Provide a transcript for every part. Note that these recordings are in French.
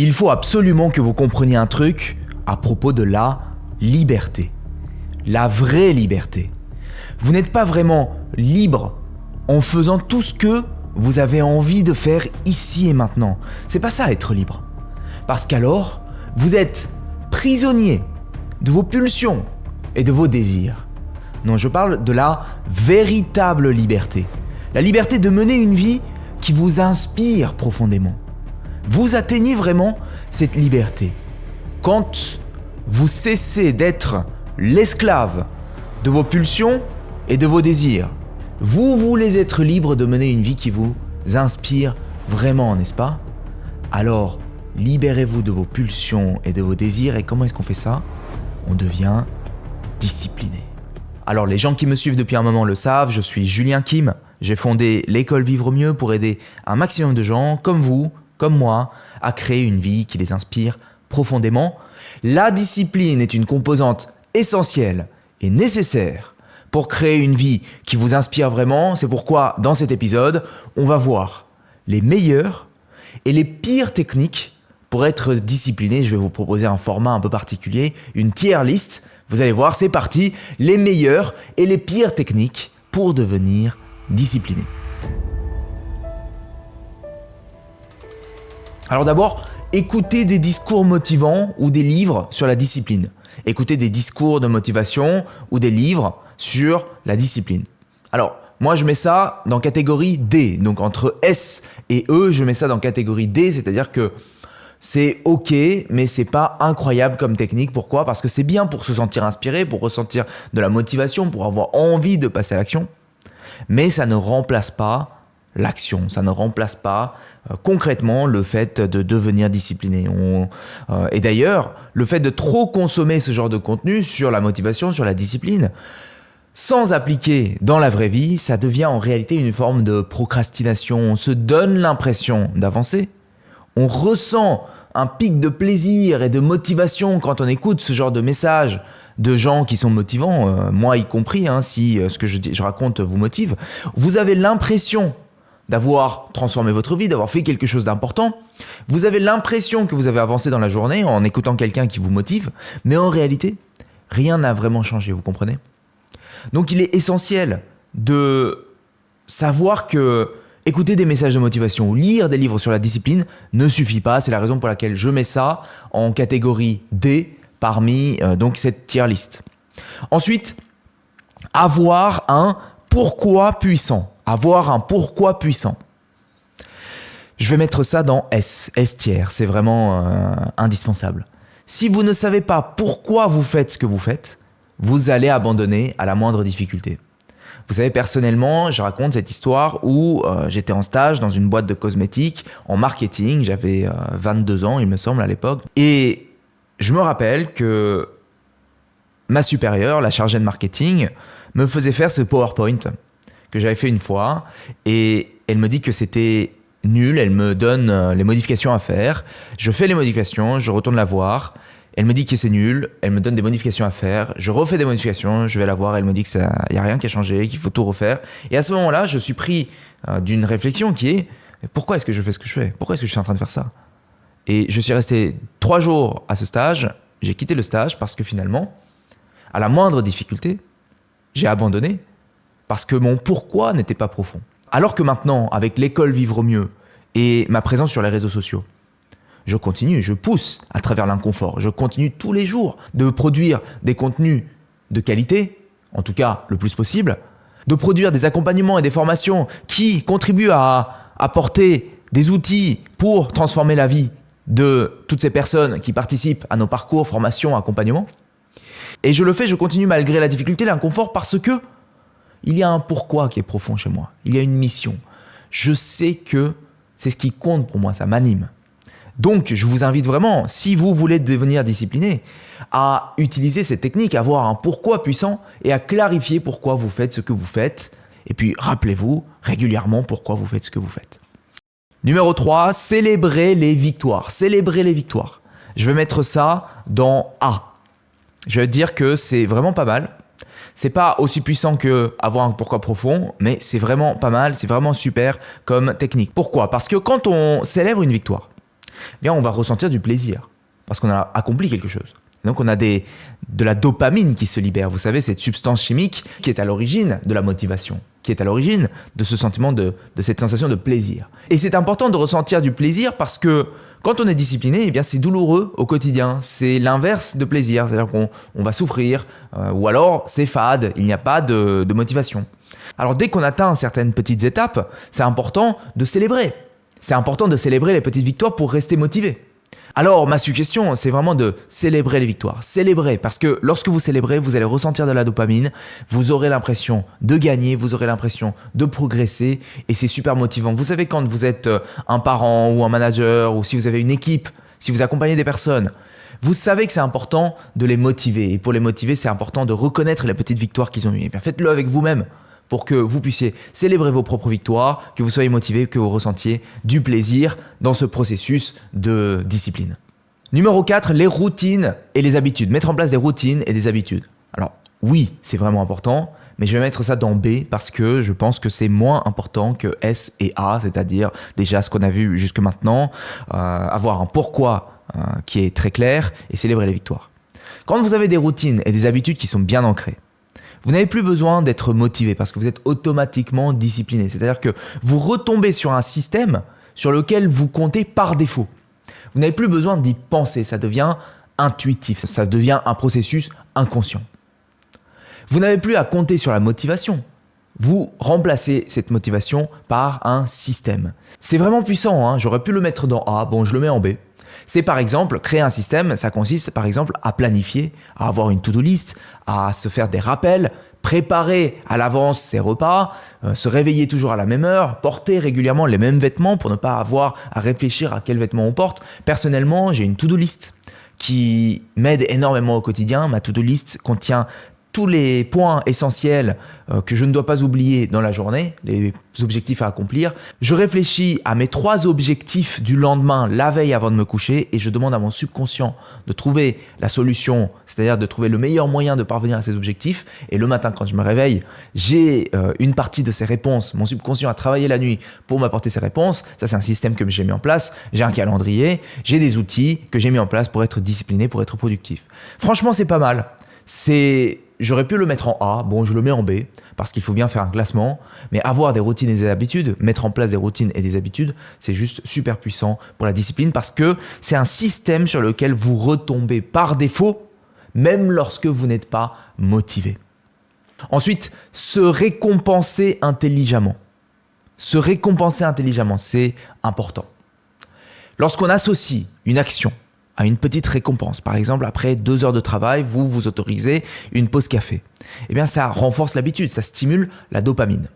Il faut absolument que vous compreniez un truc à propos de la liberté. La vraie liberté. Vous n'êtes pas vraiment libre en faisant tout ce que vous avez envie de faire ici et maintenant. C'est pas ça être libre. Parce qu'alors, vous êtes prisonnier de vos pulsions et de vos désirs. Non, je parle de la véritable liberté. La liberté de mener une vie qui vous inspire profondément. Vous atteignez vraiment cette liberté quand vous cessez d'être l'esclave de vos pulsions et de vos désirs. Vous voulez être libre de mener une vie qui vous inspire vraiment, n'est-ce pas? Alors, libérez-vous de vos pulsions et de vos désirs. Et comment est-ce qu'on fait ça? On devient discipliné. Alors, les gens qui me suivent depuis un moment le savent, je suis Julien Kim. J'ai fondé l'école Vivre Mieux pour aider un maximum de gens comme vous, comme moi, à créer une vie qui les inspire profondément. La discipline est une composante essentielle et nécessaire pour créer une vie qui vous inspire vraiment. C'est pourquoi, dans cet épisode, on va voir les meilleures et les pires techniques pour être discipliné. Je vais vous proposer un format un peu particulier, une tier list. Vous allez voir, c'est parti, les meilleures et les pires techniques pour devenir discipliné. Alors d'abord, écoutez des discours motivants ou des livres sur la discipline. Écoutez des discours de motivation ou des livres sur la discipline. Alors, moi je mets ça dans catégorie D, donc entre S et E, je mets ça dans catégorie D, c'est-à-dire que c'est ok, mais c'est pas incroyable comme technique. Pourquoi? Parce que c'est bien pour se sentir inspiré, pour ressentir de la motivation, pour avoir envie de passer à l'action, mais ça ne remplace pas l'action, ça ne remplace pas concrètement le fait de devenir discipliné. Et d'ailleurs, le fait de trop consommer ce genre de contenu sur la motivation, sur la discipline, sans appliquer dans la vraie vie, ça devient en réalité une forme de procrastination. On se donne l'impression d'avancer. On ressent un pic de plaisir et de motivation quand on écoute ce genre de messages de gens qui sont motivants, moi y compris, si ce que je raconte vous motive. Vous avez l'impression d'avoir transformé votre vie, d'avoir fait quelque chose d'important. Vous avez l'impression que vous avez avancé dans la journée en écoutant quelqu'un qui vous motive, mais en réalité, rien n'a vraiment changé, vous comprenez? Donc il est essentiel de savoir que écouter des messages de motivation ou lire des livres sur la discipline ne suffit pas. C'est la raison pour laquelle je mets ça en catégorie D parmi donc cette tier list. Ensuite, avoir un pourquoi puissant. Avoir un pourquoi puissant. Je vais mettre ça dans S tiers. C'est vraiment indispensable. Si vous ne savez pas pourquoi vous faites ce que vous faites, vous allez abandonner à la moindre difficulté. Vous savez, personnellement, je raconte cette histoire où j'étais en stage dans une boîte de cosmétiques en marketing. J'avais 22 ans, il me semble, à l'époque. Et je me rappelle que ma supérieure, la chargée de marketing, me faisait faire ce PowerPoint que j'avais fait une fois. Et elle me dit que c'était nul. Elle me donne les modifications à faire. Je fais les modifications, je retourne la voir. Elle me dit que c'est nul, elle me donne des modifications à faire, je refais des modifications, je vais la voir, elle me dit qu'il n'y a rien qui a changé, qu'il faut tout refaire. Et à ce moment-là, je suis pris d'une réflexion qui est « Pourquoi est-ce que je fais ce que je fais? Pourquoi est-ce que je suis en train de faire ça ?» Et je suis resté 3 jours à ce stage, j'ai quitté le stage parce que finalement, à la moindre difficulté, j'ai abandonné parce que mon pourquoi n'était pas profond. Alors que maintenant, avec l'école Vivre Mieux et ma présence sur les réseaux sociaux, je continue, je pousse à travers l'inconfort. Je continue tous les jours de produire des contenus de qualité, en tout cas le plus possible, de produire des accompagnements et des formations qui contribuent à apporter des outils pour transformer la vie de toutes ces personnes qui participent à nos parcours, formations, accompagnements. Et je le fais, je continue malgré la difficulté, l'inconfort, parce que il y a un pourquoi qui est profond chez moi. Il y a une mission. Je sais que c'est ce qui compte pour moi, ça m'anime. Donc, je vous invite vraiment, si vous voulez devenir discipliné, à utiliser cette technique, à avoir un pourquoi puissant et à clarifier pourquoi vous faites ce que vous faites. Et puis, rappelez-vous régulièrement pourquoi vous faites ce que vous faites. Numéro 3, célébrer les victoires. Célébrer les victoires. Je vais mettre ça dans A. Je vais dire que c'est vraiment pas mal. C'est pas aussi puissant que avoir un pourquoi profond, mais c'est vraiment pas mal, c'est vraiment super comme technique. Pourquoi? Parce que quand on célèbre une victoire, eh bien on va ressentir du plaisir parce qu'on a accompli quelque chose. Donc on a de la dopamine qui se libère. Vous savez, cette substance chimique qui est à l'origine de la motivation, qui est à l'origine de ce sentiment, de cette sensation de plaisir. Et c'est important de ressentir du plaisir parce que quand on est discipliné, eh bien c'est douloureux au quotidien. C'est l'inverse de plaisir, c'est-à-dire qu'on va souffrir ou alors c'est fade, il n'y a pas de motivation. Alors dès qu'on atteint certaines petites étapes, c'est important de célébrer. C'est important de célébrer les petites victoires pour rester motivé. Alors ma suggestion, c'est vraiment de célébrer les victoires. Célébrer, parce que lorsque vous célébrez, vous allez ressentir de la dopamine, vous aurez l'impression de gagner, vous aurez l'impression de progresser et c'est super motivant. Vous savez, quand vous êtes un parent ou un manager ou si vous avez une équipe, si vous accompagnez des personnes, vous savez que c'est important de les motiver. Et pour les motiver, c'est important de reconnaître les petites victoires qu'ils ont eues. Et bien faites-le avec vous-même, pour que vous puissiez célébrer vos propres victoires, que vous soyez motivé, que vous ressentiez du plaisir dans ce processus de discipline. Numéro 4, les routines et les habitudes. Mettre en place des routines et des habitudes. Alors oui, c'est vraiment important, mais je vais mettre ça dans B parce que je pense que c'est moins important que S et A, c'est-à-dire déjà ce qu'on a vu jusque maintenant, avoir un pourquoi qui est très clair et célébrer les victoires. Quand vous avez des routines et des habitudes qui sont bien ancrées, vous n'avez plus besoin d'être motivé parce que vous êtes automatiquement discipliné. C'est-à-dire que vous retombez sur un système sur lequel vous comptez par défaut. Vous n'avez plus besoin d'y penser, ça devient intuitif, ça devient un processus inconscient. Vous n'avez plus à compter sur la motivation. Vous remplacez cette motivation par un système. C'est vraiment puissant, hein. J'aurais pu le mettre dans A, bon je le mets en B. C'est par exemple, créer un système, ça consiste par exemple à planifier, à avoir une to-do list, à se faire des rappels, préparer à l'avance ses repas, se réveiller toujours à la même heure, porter régulièrement les mêmes vêtements pour ne pas avoir à réfléchir à quels vêtements on porte. Personnellement, j'ai une to-do list qui m'aide énormément au quotidien. Ma to-do list contient tous les points essentiels que je ne dois pas oublier dans la journée, les objectifs à accomplir. Je réfléchis à mes 3 objectifs du lendemain, la veille avant de me coucher, et je demande à mon subconscient de trouver la solution, c'est-à-dire de trouver le meilleur moyen de parvenir à ces objectifs. Et le matin, quand je me réveille, j'ai une partie de ces réponses. Mon subconscient a travaillé la nuit pour m'apporter ces réponses. Ça, c'est un système que j'ai mis en place. J'ai un calendrier, j'ai des outils que j'ai mis en place pour être discipliné, pour être productif. Franchement, c'est pas mal. J'aurais pu le mettre en A, bon je le mets en B, parce qu'il faut bien faire un classement, mais avoir des routines et des habitudes, mettre en place des routines et des habitudes, c'est juste super puissant pour la discipline, parce que c'est un système sur lequel vous retombez par défaut, même lorsque vous n'êtes pas motivé. Ensuite, se récompenser intelligemment. Se récompenser intelligemment, c'est important. Lorsqu'on associe une action à une petite récompense. Par exemple, après 2 heures de travail, vous vous autorisez une pause café. Eh bien, ça renforce l'habitude, ça stimule la dopamine.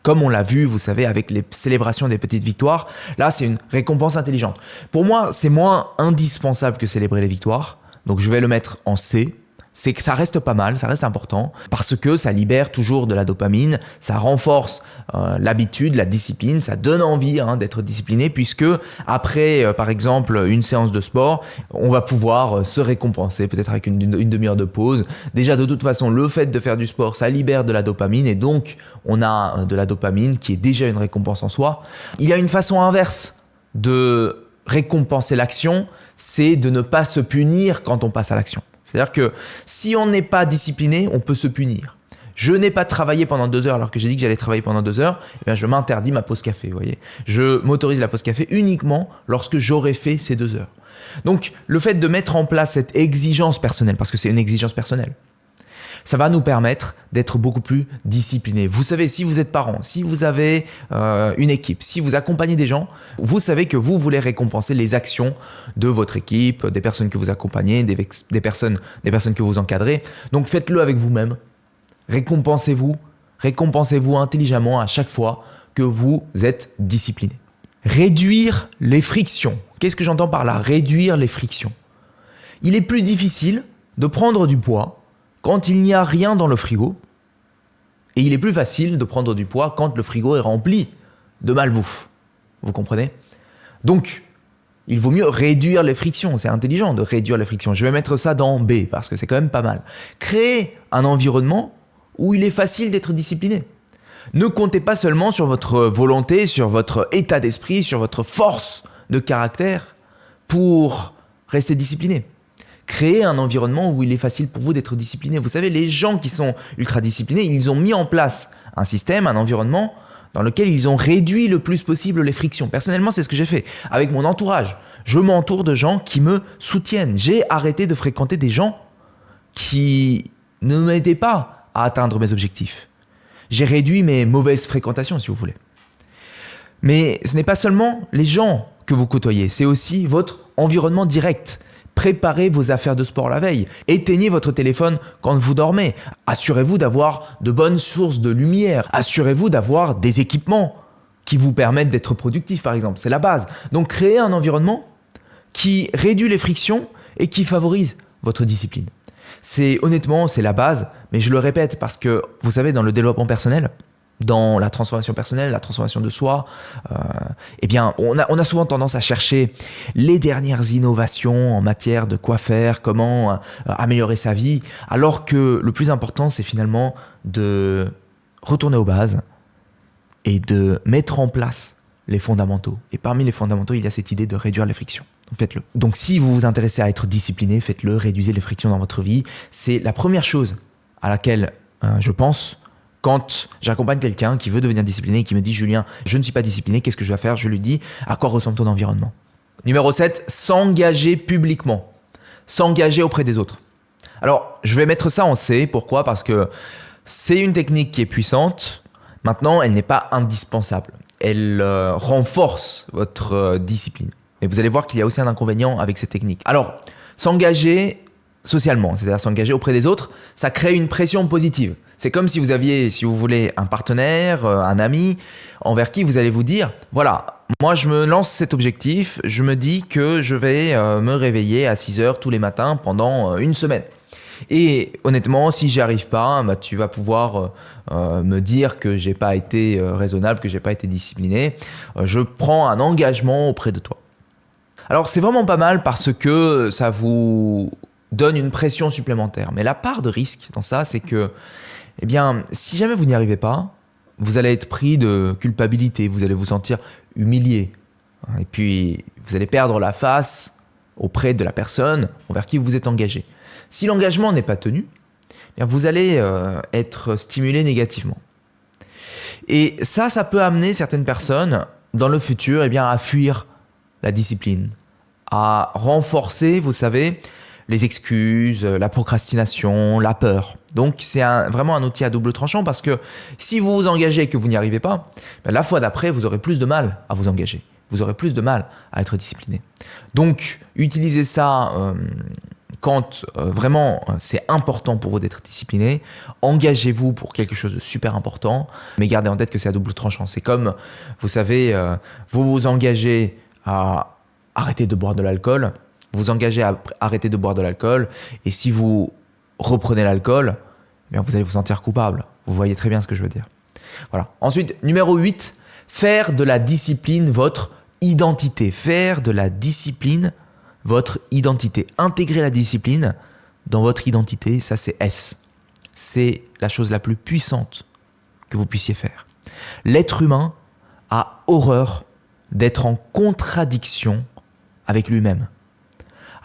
Comme on l'a vu, vous savez, avec les célébrations des petites victoires, là, c'est une récompense intelligente. Pour moi, c'est moins indispensable que célébrer les victoires. Donc, je vais le mettre en C. C'est que ça reste pas mal, ça reste important, parce que ça libère toujours de la dopamine, ça renforce l'habitude, la discipline, ça donne envie d'être discipliné, puisque après, par exemple, une séance de sport, on va pouvoir se récompenser, peut-être avec une demi-heure de pause. Déjà, de toute façon, le fait de faire du sport, ça libère de la dopamine, et donc on a de la dopamine qui est déjà une récompense en soi. Il y a une façon inverse de récompenser l'action, c'est de ne pas se punir quand on passe à l'action. C'est-à-dire que si on n'est pas discipliné, on peut se punir. Je n'ai pas travaillé pendant 2 heures alors que j'ai dit que j'allais travailler pendant 2 heures, eh bien je m'interdis ma pause café, vous voyez. Je m'autorise la pause café uniquement lorsque j'aurai fait ces 2 heures. Donc le fait de mettre en place cette exigence personnelle, parce que c'est une exigence personnelle, ça va nous permettre d'être beaucoup plus disciplinés. Vous savez, si vous êtes parent, si vous avez une équipe, si vous accompagnez des gens, vous savez que vous voulez récompenser les actions de votre équipe, des personnes que vous accompagnez, des personnes que vous encadrez. Donc faites-le avec vous-même. Récompensez-vous intelligemment à chaque fois que vous êtes discipliné. Réduire les frictions. Qu'est-ce que j'entends par là? Réduire les frictions. Il est plus difficile de prendre du poids quand il n'y a rien dans le frigo, et il est plus facile de prendre du poids quand le frigo est rempli de malbouffe. Vous comprenez? Donc, il vaut mieux réduire les frictions. C'est intelligent de réduire les frictions. Je vais mettre ça dans B parce que c'est quand même pas mal. Créer un environnement où il est facile d'être discipliné. Ne comptez pas seulement sur votre volonté, sur votre état d'esprit, sur votre force de caractère, pour rester discipliné. Créez un environnement où il est facile pour vous d'être discipliné. Vous savez, les gens qui sont ultra disciplinés, ils ont mis en place un système, un environnement dans lequel ils ont réduit le plus possible les frictions. Personnellement, c'est ce que j'ai fait avec mon entourage. Je m'entoure de gens qui me soutiennent. J'ai arrêté de fréquenter des gens qui ne m'aidaient pas à atteindre mes objectifs. J'ai réduit mes mauvaises fréquentations, si vous voulez. Mais ce n'est pas seulement les gens que vous côtoyez, c'est aussi votre environnement direct. Préparez vos affaires de sport la veille. Éteignez votre téléphone quand vous dormez. Assurez-vous d'avoir de bonnes sources de lumière. Assurez-vous d'avoir des équipements qui vous permettent d'être productif, par exemple. C'est la base. Donc, créez un environnement qui réduit les frictions et qui favorise votre discipline. Honnêtement, c'est la base, mais je le répète parce que, vous savez, dans le développement personnel, dans la transformation personnelle, la transformation de soi, eh bien, on a souvent tendance à chercher les dernières innovations en matière de quoi faire, comment améliorer sa vie, alors que le plus important, c'est finalement de retourner aux bases et de mettre en place les fondamentaux. Et parmi les fondamentaux, il y a cette idée de réduire les frictions. Donc faites-le. Donc si vous vous intéressez à être discipliné, faites-le, réduisez les frictions dans votre vie. C'est la première chose à laquelle je pense quand j'accompagne quelqu'un qui veut devenir discipliné et qui me dit « Julien, je ne suis pas discipliné, qu'est-ce que je dois faire ?» Je lui dis « À quoi ressemble ton environnement ?» Numéro 7, s'engager publiquement. S'engager auprès des autres. Alors, je vais mettre ça en C. Pourquoi ? Parce que c'est une technique qui est puissante. Maintenant, elle n'est pas indispensable. Elle renforce votre discipline. Et vous allez voir qu'il y a aussi un inconvénient avec cette technique. Alors, s'engager socialement, c'est-à-dire s'engager auprès des autres, ça crée une pression positive. C'est comme si vous aviez, si vous voulez, un partenaire, un ami, envers qui vous allez vous dire, voilà, moi je me lance cet objectif, je me dis que je vais me réveiller à 6 heures tous les matins pendant une semaine. Et honnêtement, si j'y arrive pas, bah, tu vas pouvoir me dire que j'ai pas été raisonnable, que j'ai pas été discipliné. Je prends un engagement auprès de toi. Alors c'est vraiment pas mal parce que ça vous donne une pression supplémentaire. Mais la part de risque dans ça, c'est que, eh bien, si jamais vous n'y arrivez pas, vous allez être pris de culpabilité, vous allez vous sentir humilié. Et puis, vous allez perdre la face auprès de la personne envers qui vous vous êtes engagé. Si l'engagement n'est pas tenu, eh bien, vous allez être stimulé négativement. Et ça peut amener certaines personnes dans le futur, eh bien, à fuir la discipline, à renforcer, vous savez, les excuses, la procrastination, la peur. Donc, c'est vraiment un outil à double tranchant parce que si vous vous engagez et que vous n'y arrivez pas, la fois d'après, vous aurez plus de mal à vous engager. Vous aurez plus de mal à être discipliné. Donc, utilisez ça quand vraiment c'est important pour vous d'être discipliné. Engagez-vous pour quelque chose de super important, mais gardez en tête que c'est à double tranchant. C'est comme, vous savez, vous vous engagez à arrêter de boire de l'alcool, vous engagez à arrêter de boire de l'alcool, et si vous reprenez l'alcool, eh bien vous allez vous sentir coupable. Vous voyez très bien ce que je veux dire. Voilà. Ensuite, numéro 8, faire de la discipline votre identité. Faire de la discipline votre identité. Intégrer la discipline dans votre identité, ça c'est S. C'est la chose la plus puissante que vous puissiez faire. L'être humain a horreur d'être en contradiction avec lui-même.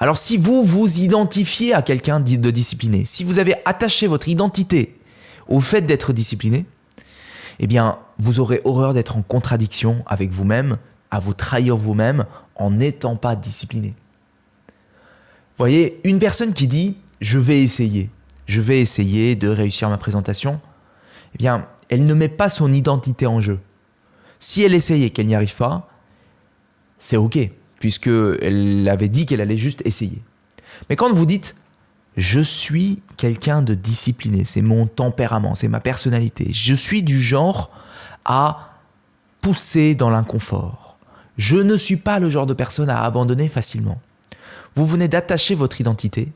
Alors si vous vous identifiez à quelqu'un de discipliné, si vous avez attaché votre identité au fait d'être discipliné, eh bien vous aurez horreur d'être en contradiction avec vous-même, à vous trahir vous-même en n'étant pas discipliné. Vous voyez, une personne qui dit « je vais essayer de réussir ma présentation », eh bien elle ne met pas son identité en jeu. Si elle essaye et qu'elle n'y arrive pas, c'est ok, puisqu'elle avait dit qu'elle allait juste essayer. Mais quand vous dites « je suis quelqu'un de discipliné, c'est mon tempérament, c'est ma personnalité, je suis du genre à pousser dans l'inconfort, je ne suis pas le genre de personne à abandonner facilement », vous venez d'attacher votre identité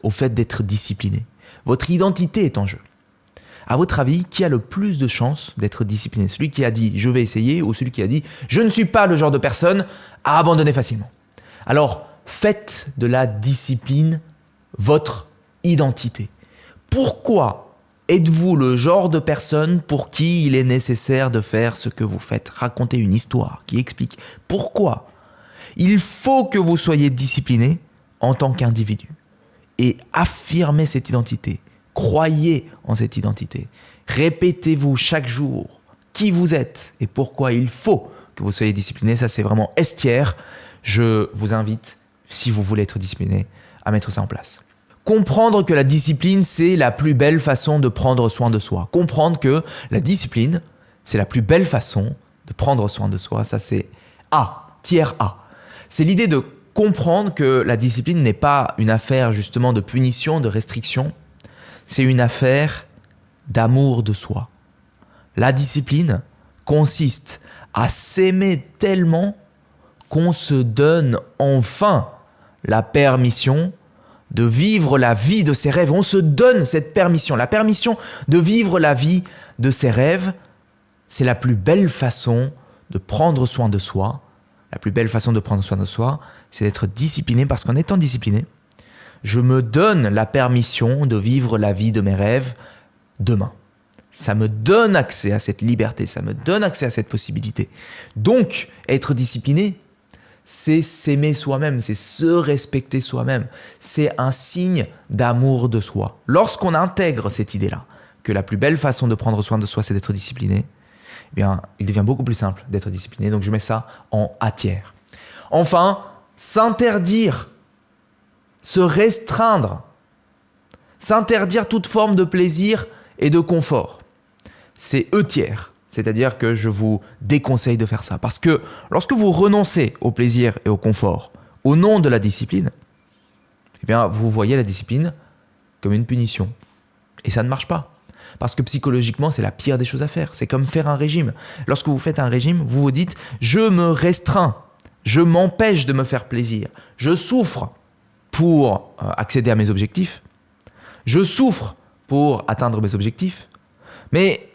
au fait d'être discipliné. Votre identité est en jeu. À votre avis, qui a le plus de chances d'être discipliné ? Celui qui a dit « je vais essayer » ou celui qui a dit « je ne suis pas le genre de personne à abandonner facilement ». Alors, faites de la discipline votre identité. Pourquoi êtes-vous le genre de personne pour qui il est nécessaire de faire ce que vous faites ? Racontez une histoire qui explique pourquoi. Il faut que vous soyez discipliné en tant qu'individu et affirmez cette identité. Croyez en cette identité. Répétez-vous chaque jour qui vous êtes et pourquoi il faut que vous soyez discipliné. Ça, c'est vraiment estière. Je vous invite, si vous voulez être discipliné, à mettre ça en place. Comprendre que la discipline, c'est la plus belle façon de prendre soin de soi. Comprendre que la discipline, c'est la plus belle façon de prendre soin de soi. Ça, c'est A, tiers A. C'est l'idée de comprendre que la discipline n'est pas une affaire justement de punition, de restriction. C'est une affaire d'amour de soi. La discipline consiste à s'aimer tellement qu'on se donne enfin la permission de vivre la vie de ses rêves. On se donne cette permission, la permission de vivre la vie de ses rêves. C'est la plus belle façon de prendre soin de soi. La plus belle façon de prendre soin de soi, c'est d'être discipliné, parce qu'en étant discipliné, je me donne la permission de vivre la vie de mes rêves demain. Ça me donne accès à cette liberté, ça me donne accès à cette possibilité. Donc, être discipliné, c'est s'aimer soi-même, c'est se respecter soi-même. C'est un signe d'amour de soi. Lorsqu'on intègre cette idée-là, que la plus belle façon de prendre soin de soi, c'est d'être discipliné, eh bien, il devient beaucoup plus simple d'être discipliné. Donc, je mets ça en A tiers. Enfin, s'interdire, se restreindre, s'interdire toute forme de plaisir et de confort. C'est E tiers. C'est-à-dire que je vous déconseille de faire ça. Parce que lorsque vous renoncez au plaisir et au confort au nom de la discipline, eh bien, vous voyez la discipline comme une punition. Et ça ne marche pas. Parce que psychologiquement, c'est la pire des choses à faire. C'est comme faire un régime. Lorsque vous faites un régime, vous vous dites « je me restreins, je m'empêche de me faire plaisir, je souffre pour accéder à mes objectifs, je souffre pour atteindre mes objectifs ». Mais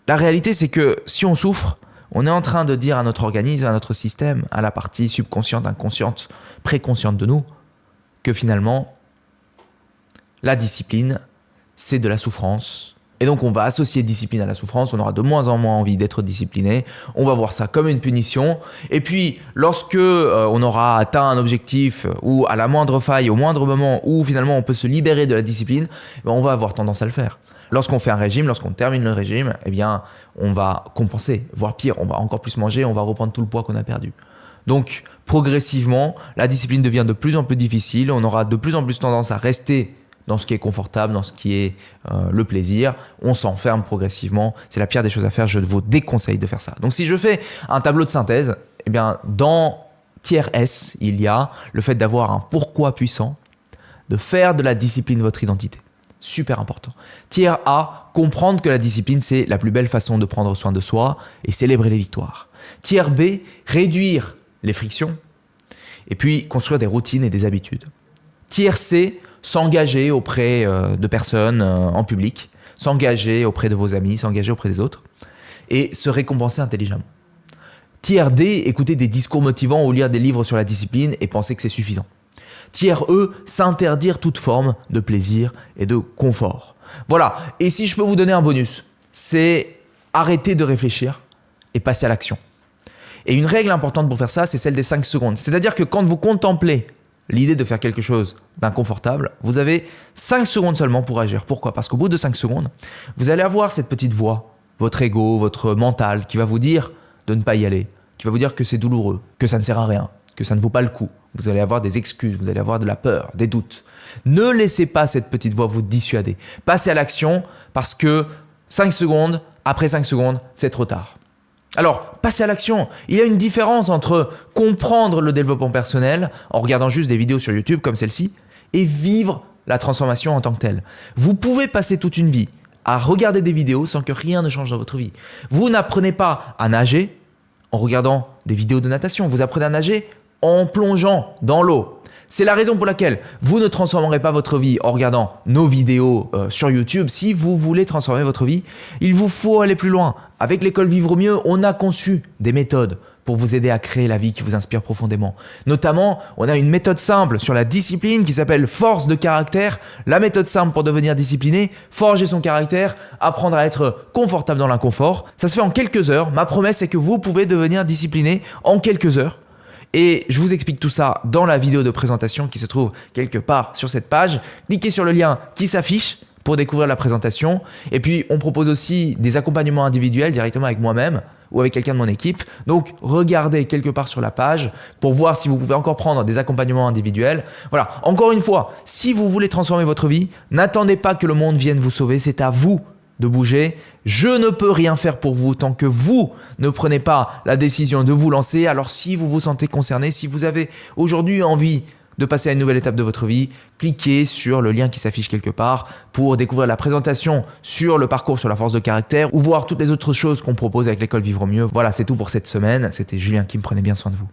la réalité, c'est que si on souffre, on est en train de dire à notre organisme, à notre système, à la partie subconsciente, inconsciente, préconsciente de nous, que finalement, la discipline, c'est de la souffrance. Et donc, on va associer discipline à la souffrance. On aura de moins en moins envie d'être discipliné. On va voir ça comme une punition. Et puis, lorsque on aura atteint un objectif ou à la moindre faille, au moindre moment où finalement on peut se libérer de la discipline, on va avoir tendance à le faire. Lorsqu'on fait un régime, lorsqu'on termine le régime, eh bien, on va compenser, voire pire, on va encore plus manger, on va reprendre tout le poids qu'on a perdu. Donc, progressivement, la discipline devient de plus en plus difficile. On aura de plus en plus tendance à rester dans ce qui est confortable, dans ce qui est le plaisir. On s'enferme progressivement. C'est la pire des choses à faire. Je vous déconseille de faire ça. Donc, si je fais un tableau de synthèse, eh bien, dans tiers S, il y a le fait d'avoir un pourquoi puissant, de faire de la discipline votre identité. Super important. Tiers A, comprendre que la discipline, c'est la plus belle façon de prendre soin de soi et célébrer les victoires. Tiers B, réduire les frictions et puis construire des routines et des habitudes. Tiers C, s'engager auprès de personnes en public, s'engager auprès de vos amis, s'engager auprès des autres et se récompenser intelligemment. Tiers D, écouter des discours motivants ou lire des livres sur la discipline et penser que c'est suffisant. Tiers E, s'interdire toute forme de plaisir et de confort. Voilà, et si je peux vous donner un bonus, c'est arrêter de réfléchir et passer à l'action. Et une règle importante pour faire ça, c'est celle des 5 secondes. C'est-à-dire que quand vous contemplez l'idée de faire quelque chose d'inconfortable, vous avez 5 secondes seulement pour agir. Pourquoi ? Parce qu'au bout de 5 secondes, vous allez avoir cette petite voix, votre ego, votre mental, qui va vous dire de ne pas y aller, qui va vous dire que c'est douloureux, que ça ne sert à rien, que ça ne vaut pas le coup. Vous allez avoir des excuses, vous allez avoir de la peur, des doutes. Ne laissez pas cette petite voix vous dissuader. Passez à l'action parce que 5 secondes, après 5 secondes, c'est trop tard. Alors, passez à l'action. Il y a une différence entre comprendre le développement personnel en regardant juste des vidéos sur YouTube comme celle-ci et vivre la transformation en tant que telle. Vous pouvez passer toute une vie à regarder des vidéos sans que rien ne change dans votre vie. Vous n'apprenez pas à nager en regardant des vidéos de natation. Vous apprenez à nager en plongeant dans l'eau. C'est la raison pour laquelle vous ne transformerez pas votre vie en regardant nos vidéos sur YouTube. Si vous voulez transformer votre vie, il vous faut aller plus loin. Avec l'école Vivre Mieux, on a conçu des méthodes pour vous aider à créer la vie qui vous inspire profondément. Notamment, on a une méthode simple sur la discipline qui s'appelle Force de caractère. La méthode simple pour devenir discipliné, forger son caractère, apprendre à être confortable dans l'inconfort. Ça se fait en quelques heures. Ma promesse est que vous pouvez devenir discipliné en quelques heures. Et je vous explique tout ça dans la vidéo de présentation qui se trouve quelque part sur cette page. Cliquez sur le lien qui s'affiche pour découvrir la présentation. Et puis, on propose aussi des accompagnements individuels directement avec moi-même ou avec quelqu'un de mon équipe. Donc, regardez quelque part sur la page pour voir si vous pouvez encore prendre des accompagnements individuels. Voilà, encore une fois, si vous voulez transformer votre vie, n'attendez pas que le monde vienne vous sauver, c'est à vous de bouger. Je ne peux rien faire pour vous tant que vous ne prenez pas la décision de vous lancer. Alors, si vous vous sentez concerné, si vous avez aujourd'hui envie de passer à une nouvelle étape de votre vie, cliquez sur le lien qui s'affiche quelque part pour découvrir la présentation sur le parcours sur la force de caractère ou voir toutes les autres choses qu'on propose avec l'école Vivre Mieux. Voilà, c'est tout pour cette semaine. C'était Julien Kim, prenez bien soin de vous.